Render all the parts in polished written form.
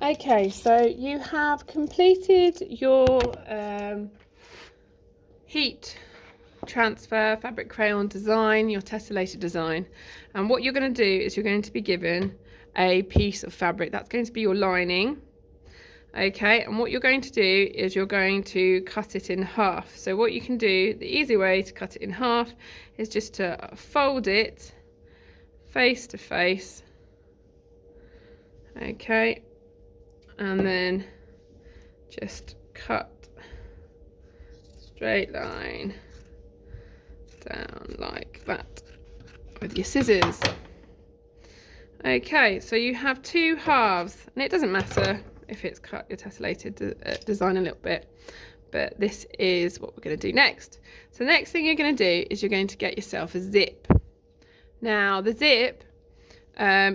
Okay, so you have completed your heat transfer fabric crayon design, your tessellated design, and what you're going to do is you're going to be given a piece of fabric that's going to be your lining. Okay, and what you're going to do is you're going to cut it in half. So what you can do, the easy way to cut it in half is just to fold it face to face. Okay, and then just cut straight line down like that with your scissors. Okay, so you have two halves, and it doesn't matter if it's cut your tessellated design a little bit, but this is what we're going to do next. So the next thing you're going to do is you're going to get yourself a zip. Now the zip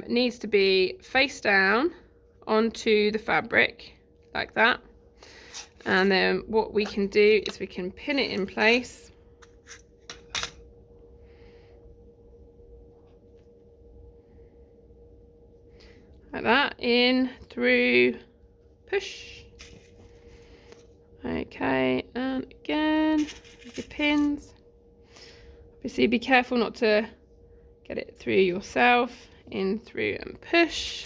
needs to be face down onto the fabric like that, and then what we can do is we can pin it in place like that, in, through, push. Okay, and again with your pins. Obviously be careful not to get it through yourself, in, through and push.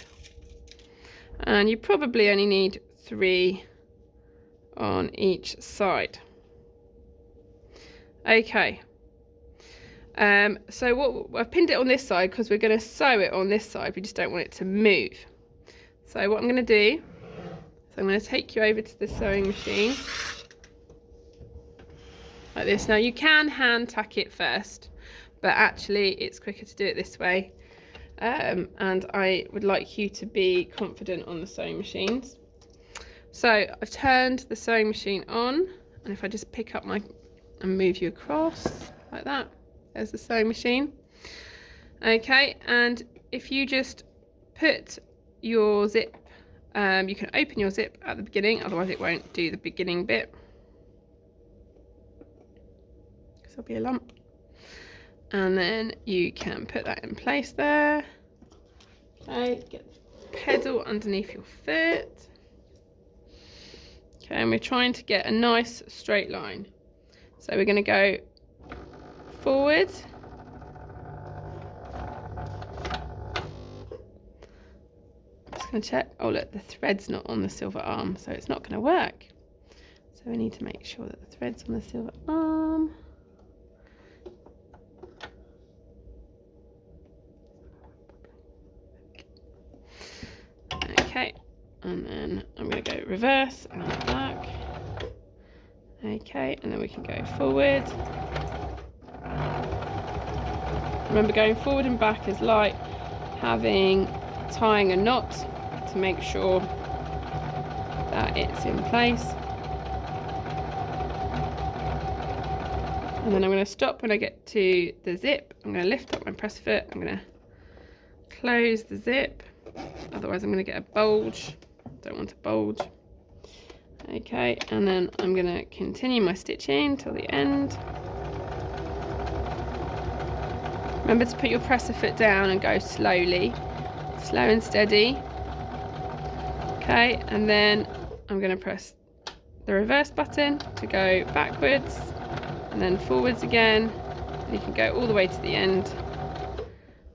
And you probably only need 3 on each side. Okay, so what I've pinned it on this side because we're going to sew it on this side. We just don't want it to move. So what I'm going to do is I'm going to take you over to the sewing machine like this. Now you can hand tack it first, but actually it's quicker to do it this way, and I would like you to be confident on the sewing machines. So I've turned the sewing machine on, and if I just pick up and move you across like that, there's the sewing machine. Okay, and if you just put your zip, you can open your zip at the beginning, otherwise it won't do the beginning bit because there'll be a lump. And then you can put that in place there. Okay, get the pedal underneath your foot. Okay, and we're trying to get a nice straight line. So we're going to go forward, just going to check. Oh look, the thread's not on the silver arm, so it's not going to work. So we need to make sure that the thread's on the silver arm. Okay, and then I'm going to go reverse and back. Okay, and then we can go forward. Remember, going forward and back is like tying a knot to make sure that it's in place. And then I'm going to stop when I get to the zip. I'm going to lift up my press foot. I'm going to close the zip. Otherwise I'm going to get a bulge. Don't want a bulge. Okay, and then I'm going to continue my stitching till the end. Remember to put your presser foot down and go slowly, slow and steady. Okay, and then I'm going to press the reverse button to go backwards and then forwards again. And you can go all the way to the end,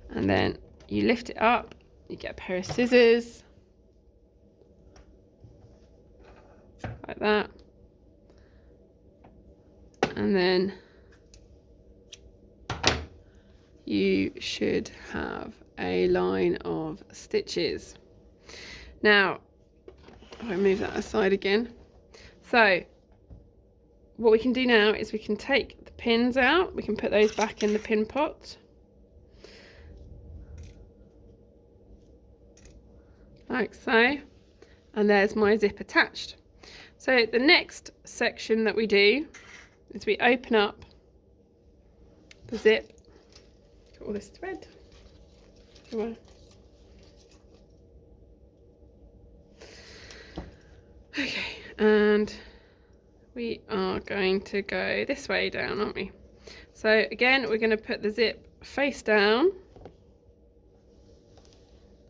and then you lift it up. You get a pair of scissors like that, and then you should have a line of stitches. Now I'll move that aside again. So what we can do now is we can take the pins out. We can put those back in the pin pot like so, and there's my zip attached. So the next section that we do is we open up the zip. Got all this thread everywhere. Okay, and we are going to go this way down, aren't we? So again, we're going to put the zip face down.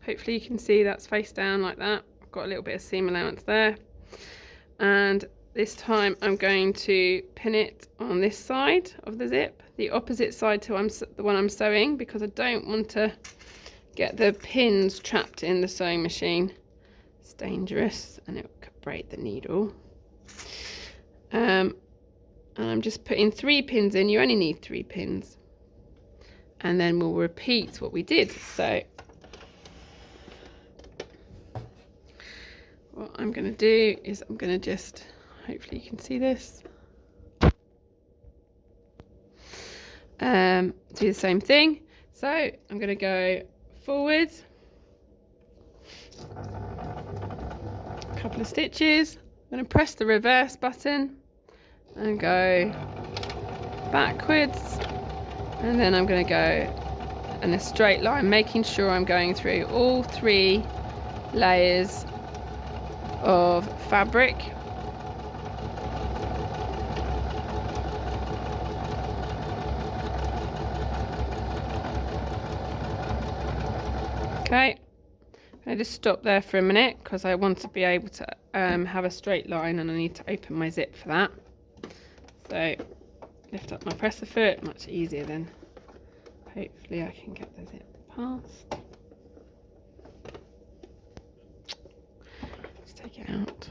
Hopefully you can see that's face down like that. I've got a little bit of seam allowance there. And this time I'm going to pin it on this side of the zip, the opposite side to the one I'm sewing, because I don't want to get the pins trapped in the sewing machine. It's dangerous and it could break the needle. And I'm just putting 3 pins in. You only need 3 pins. And then we'll repeat what we did. So what I'm going to do is I'm going to just, hopefully you can see this, do the same thing. So I'm going to go forward a couple of stitches. I'm going to press the reverse button and go backwards, and then I'm going to go in a straight line, making sure I'm going through all 3 layers of fabric. Okay, I just stop there for a minute because I want to be able to have a straight line, and I need to open my zip for that. So lift up my presser foot, much easier then. Hopefully I can get the zip past. Let's take it out.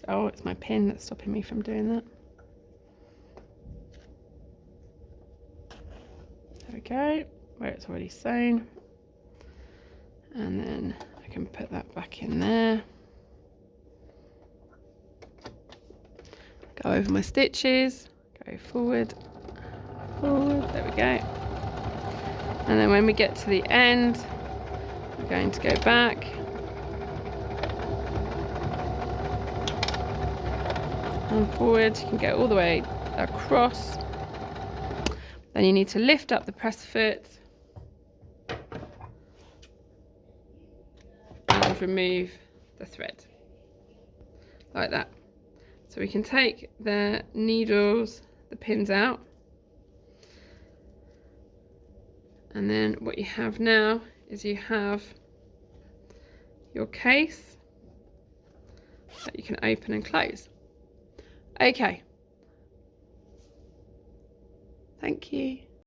Oh, it's my pin that's stopping me from doing that. There we go, where it's already sewn. And then I can put that back in there. Go over my stitches, go forward, forward, there we go. And then when we get to the end, we're going to go back. And forward, you can go all the way across. Then you need to lift up the press foot and remove the thread, like that. So we can take the needles, the pins out. And then what you have now is you have your case that you can open and close. Okay. Thank you.